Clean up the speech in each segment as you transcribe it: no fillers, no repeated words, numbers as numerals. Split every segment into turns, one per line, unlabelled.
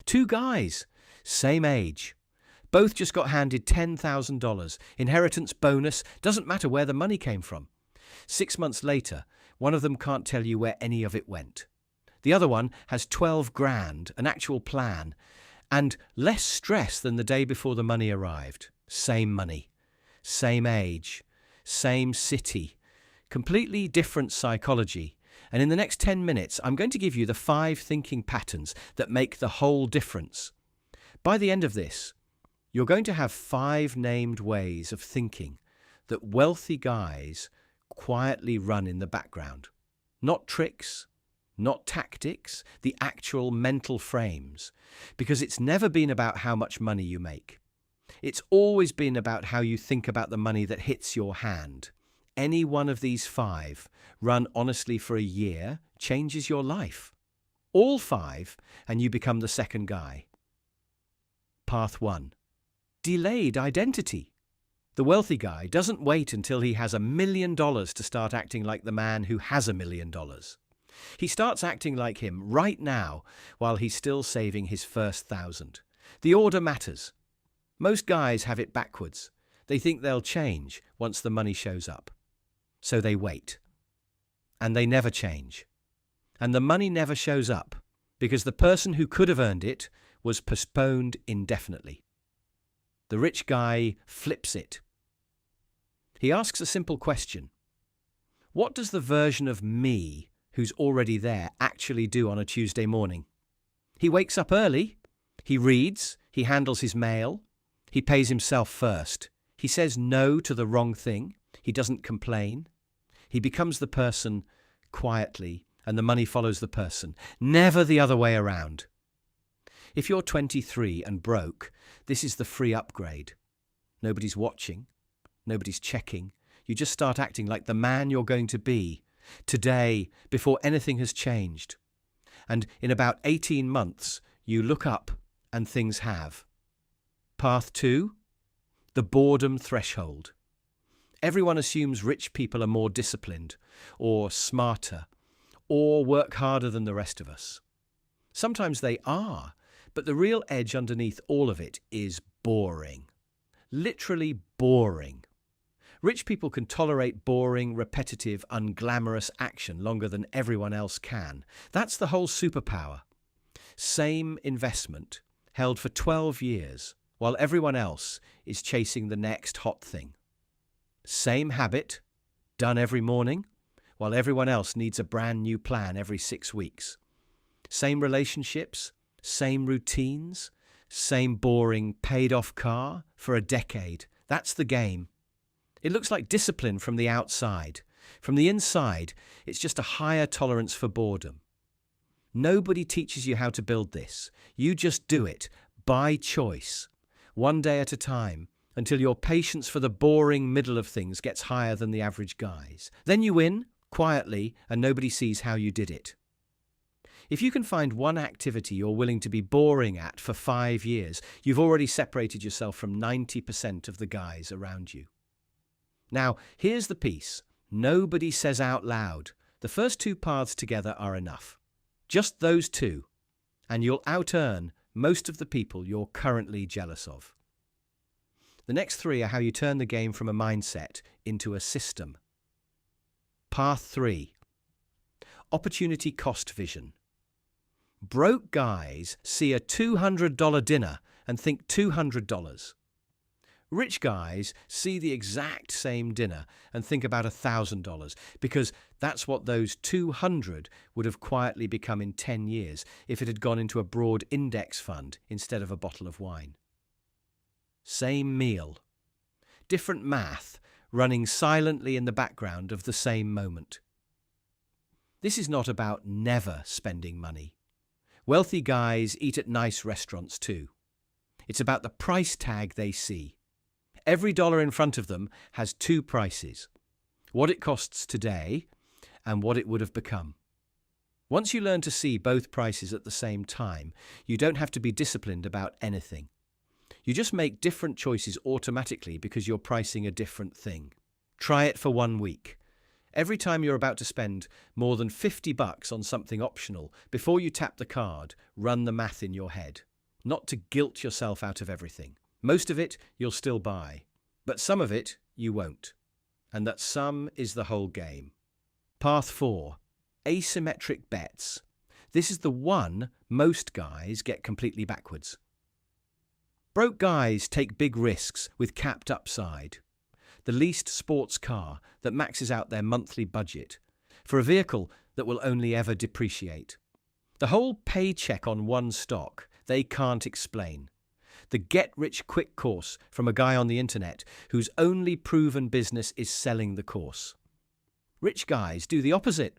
Two guys, same age. Both just got handed $10,000. Inheritance bonus, doesn't matter where the money came from. 6 months later, one of them can't tell you where any of it went. The other one has 12 grand, an actual plan, and less stress than the day before the money arrived. Same money, same age, same city, completely different psychology. And in the next 10 minutes, I'm going to give you the 5 thinking patterns that make the whole difference. By the end of this, you're going to have 5 named ways of thinking that wealthy guys quietly run in the background. Not tricks, not tactics, the actual mental frames. Because it's never been about how much money you make. It's always been about how you think about the money that hits your hand. Any one of these 5, run honestly for a year, changes your life. All 5, and you become the second guy. Path 1. Delayed identity. The wealthy guy doesn't wait until he has $1 million to start acting like the man who has $1 million. He starts acting like him right now while he's still saving his first 1,000. The order matters. Most guys have it backwards. They think they'll change once the money shows up. So they wait. And they never change. And the money never shows up because the person who could have earned it was postponed indefinitely. The rich guy flips it. He asks a simple question. What does the version of me who's already there actually do on a Tuesday morning? He wakes up early. He reads. He handles his mail. He pays himself first. He says no to the wrong thing. He doesn't complain. He becomes the person quietly, and the money follows the person, never the other way around. If you're 23 and broke, this is the free upgrade. Nobody's watching. Nobody's checking. You just start acting like the man you're going to be today before anything has changed. And in about 18 months, you look up and things have. Path 2, the boredom threshold. Everyone assumes rich people are more disciplined or smarter or work harder than the rest of us. Sometimes they are, but the real edge underneath all of it is boring. Literally boring. Rich people can tolerate boring, repetitive, unglamorous action longer than everyone else can. That's the whole superpower. Same investment, held for 12 years, while everyone else is chasing the next hot thing. Same habit, done every morning, while everyone else needs a brand new plan every 6 weeks. Same relationships, same routines, same boring paid-off car for a decade. That's the game. It looks like discipline from the outside. From the inside, it's just a higher tolerance for boredom. Nobody teaches you how to build this. You just do it, by choice, one day at a time, until your patience for the boring middle of things gets higher than the average guy's. Then you win, quietly, and nobody sees how you did it. If you can find one activity you're willing to be boring at for 5 years, you've already separated yourself from 90% of the guys around you. Now, here's the piece. Nobody says out loud. The first 2 paths together are enough. Just those 2, and you'll out-earn most of the people you're currently jealous of. The next 3 are how you turn the game from a mindset into a system. Path 3. Opportunity cost vision. Broke guys see a $200 dinner and think $200. Rich guys see the exact same dinner and think about $1,000 because that's what those 200 would have quietly become in 10 years if it had gone into a broad index fund instead of a bottle of wine. Same meal. Different math running silently in the background of the same moment. This is not about never spending money. Wealthy guys eat at nice restaurants too. It's about the price tag they see. Every dollar in front of them has 2 prices. What it costs today and what it would have become. Once you learn to see both prices at the same time, you don't have to be disciplined about anything. You just make different choices automatically because you're pricing a different thing. Try it for 1 week. Every time you're about to spend more than $50 on something optional, before you tap the card, run the math in your head. not to guilt yourself out of everything. Most of it you'll still buy, but some of it you won't. And that some is the whole game. Path 4. Asymmetric bets. This is the one most guys get completely backwards. Broke guys take big risks with capped upside. The leased sports car that maxes out their monthly budget for a vehicle that will only ever depreciate. The whole paycheck on one stock they can't explain. The get-rich-quick course from a guy on the internet whose only proven business is selling the course. Rich guys do the opposite.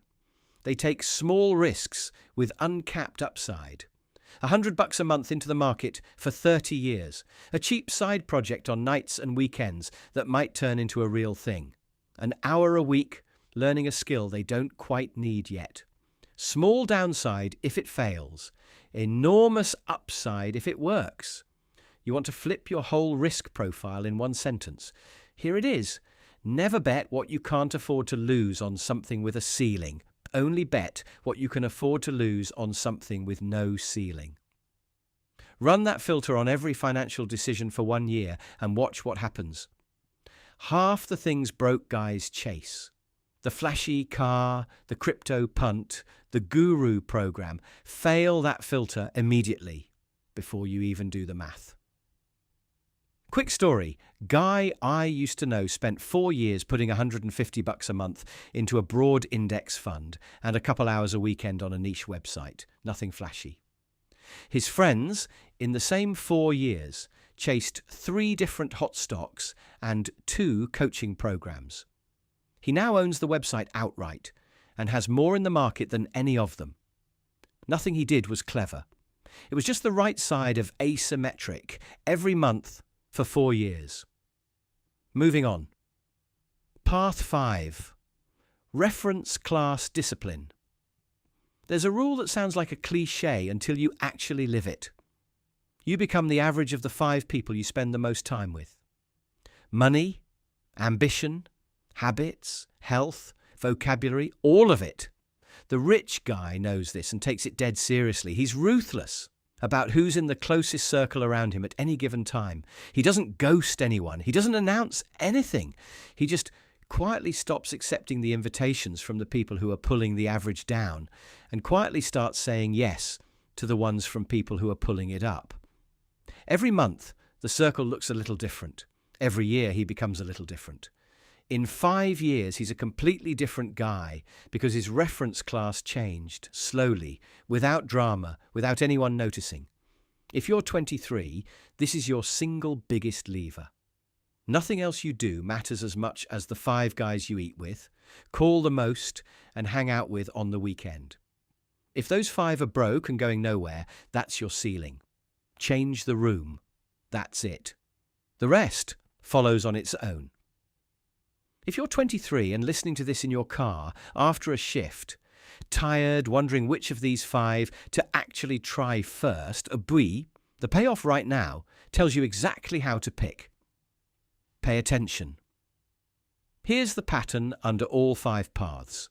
They take small risks with uncapped upside. $100 a month into the market for 30 years. A cheap side project on nights and weekends that might turn into a real thing. An hour a week learning a skill they don't quite need yet. Small downside if it fails. Enormous upside if it works. You want to flip your whole risk profile in one sentence. Here it is. Never bet what you can't afford to lose on something with a ceiling. Only bet what you can afford to lose on something with no ceiling. Run that filter on every financial decision for 1 year and watch what happens. Half the things broke guys chase. The flashy car, the crypto punt, the guru program. Fail that filter immediately before you even do the math. Quick story. Guy I used to know spent 4 years putting $150 a month into a broad index fund and a couple hours a weekend on a niche website. Nothing flashy. His friends, in the same 4 years, chased 3 different hot stocks and 2 coaching programs. He now owns the website outright and has more in the market than any of them. Nothing he did was clever. It was just the right side of asymmetric every month for 4 years. Moving on. Path 5. Reference class discipline. There's a rule that sounds like a cliché until you actually live it. You become the average of the 5 people you spend the most time with. Money, ambition, habits, health, vocabulary, all of it. The rich guy knows this and takes it dead seriously. He's ruthless about who's in the closest circle around him at any given time. He doesn't ghost anyone. He doesn't announce anything. He just quietly stops accepting the invitations from the people who are pulling the average down and quietly starts saying yes to the ones from people who are pulling it up. Every month, the circle looks a little different. Every year, he becomes a little different. In 5 years, he's a completely different guy because his reference class changed slowly, without drama, without anyone noticing. If you're 23, this is your single biggest lever. Nothing else you do matters as much as the 5 guys you eat with, call the most, and hang out with on the weekend. If those 5 are broke and going nowhere, that's your ceiling. Change the room. That's it. The rest follows on its own. If you're 23 and listening to this in your car after a shift, tired, wondering which of these 5 to actually try first, the payoff right now tells you exactly how to pick. Pay attention. Here's the pattern under all 5 paths.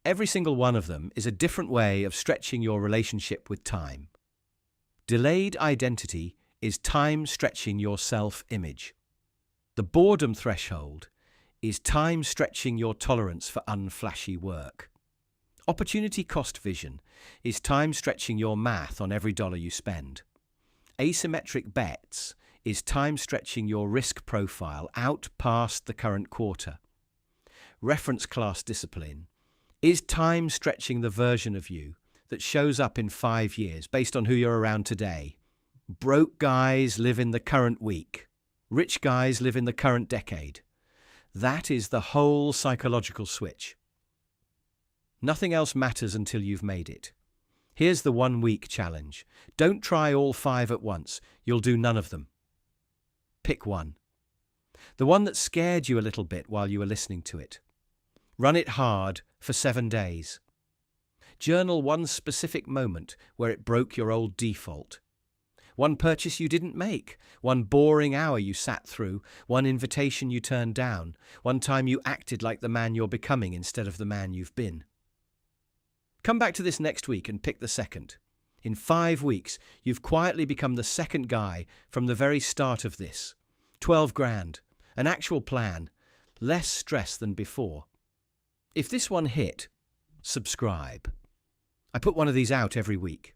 Every single one of them is a different way of stretching your relationship with time. Delayed identity is time stretching your self-image. The boredom threshold is time stretching your tolerance for unflashy work. Opportunity cost vision is time stretching your math on every dollar you spend. Asymmetric bets is time stretching your risk profile out past the current quarter. Reference class discipline is time stretching the version of you that shows up in 5 years based on who you're around today. Broke guys live in the current week. Rich guys live in the current decade. That is the whole psychological switch. Nothing else matters until you've made it. Here's the 1-week challenge. Don't try all 5 at once. You'll do none of them. Pick one. The one that scared you a little bit while you were listening to it. Run it hard for 7 days. Journal one specific moment where it broke your old default. One purchase you didn't make, one boring hour you sat through, one invitation you turned down, one time you acted like the man you're becoming instead of the man you've been. Come back to this next week and pick the second. In 5 weeks, you've quietly become the second guy from the very start of this. 12 grand. An actual plan. Less stress than before. If this one hit, subscribe. I put one of these out every week.